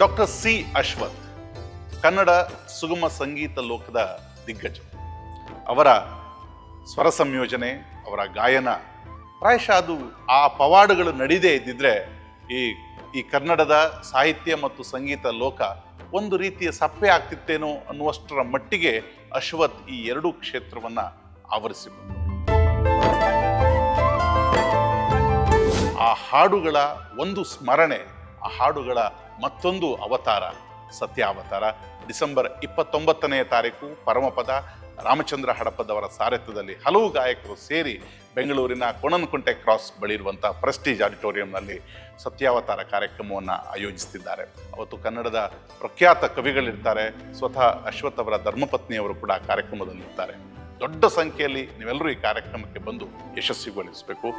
Doctor C Ashwath Kannada ಸುಗಮ ಸಂಗೀತ ಲೋಕದ ದಿಗ್ಗಜ. ಅವರ ಸ್ವರ ಸಂಯೋಜನೆ, ಅವರ ಗಾಯನ ಪ್ರಾಯಶಃ ಅದು ಆ ಪವಾಡಗಳು ನಡೀದೇ ಇದ್ದಿದ್ರೆ ಈ ಕನ್ನಡದ ಸಾಹಿತ್ಯ ಮತ್ತು ಸಂಗೀತ ಲೋಕ ಒಂದು ರೀತಿಯ ಸಪ್ಪೆ ಆಗ್ತಿತ್ತೇನೋ ಅನ್ನುವಷ್ಟರ ಮಟ್ಟಿಗೆ ಅಶ್ವಥ್ ಈ ಎರಡೂ ಕ್ಷೇತ್ರವನ್ನ ಆವರಿಸಿಕೊಂಡರು. ಆ ಹಾಡುಗಳ ಒಂದು ಸ್ಮರಣೆ, ಆ ಹಾಡುಗಳ ಮತ್ತೊಂದು ಅವತಾರ ಸತ್ಯಾವತಾರ. ಡಿಸೆಂಬರ್ 29ನೇ ತಾರೀಕು ಪರಮಪದ ರಾಮಚಂದ್ರ ಹಡಪದವರ ಸಾರಥ್ಯದಲ್ಲಿ ಹಲವು ಗಾಯಕರು ಸೇರಿ ಬೆಂಗಳೂರಿನ ಕೊಣನಕುಂಟೆ ಕ್ರಾಸ್ ಬಳಿ ಇರುವಂಥ ಪ್ರೆಸ್ಟೀಜ್ ಆಡಿಟೋರಿಯಂನಲ್ಲಿ ಸತ್ಯಾವತಾರ ಕಾರ್ಯಕ್ರಮವನ್ನು ಆಯೋಜಿಸುತ್ತಿದ್ದಾರೆ. ಅವತ್ತು ಕನ್ನಡದ ಪ್ರಖ್ಯಾತ ಕವಿಗಳಿರ್ತಾರೆ. ಸ್ವತಃ ಅಶ್ವಥ್ ಅವರ ಧರ್ಮಪತ್ನಿಯವರು ಕೂಡ ಕಾರ್ಯಕ್ರಮದಲ್ಲಿರ್ತಾರೆ. ದೊಡ್ಡ ಸಂಖ್ಯೆಯಲ್ಲಿ ನೀವೆಲ್ಲರೂ ಈ ಕಾರ್ಯಕ್ರಮಕ್ಕೆ ಬಂದು ಯಶಸ್ವಿಗೊಳಿಸಬೇಕು.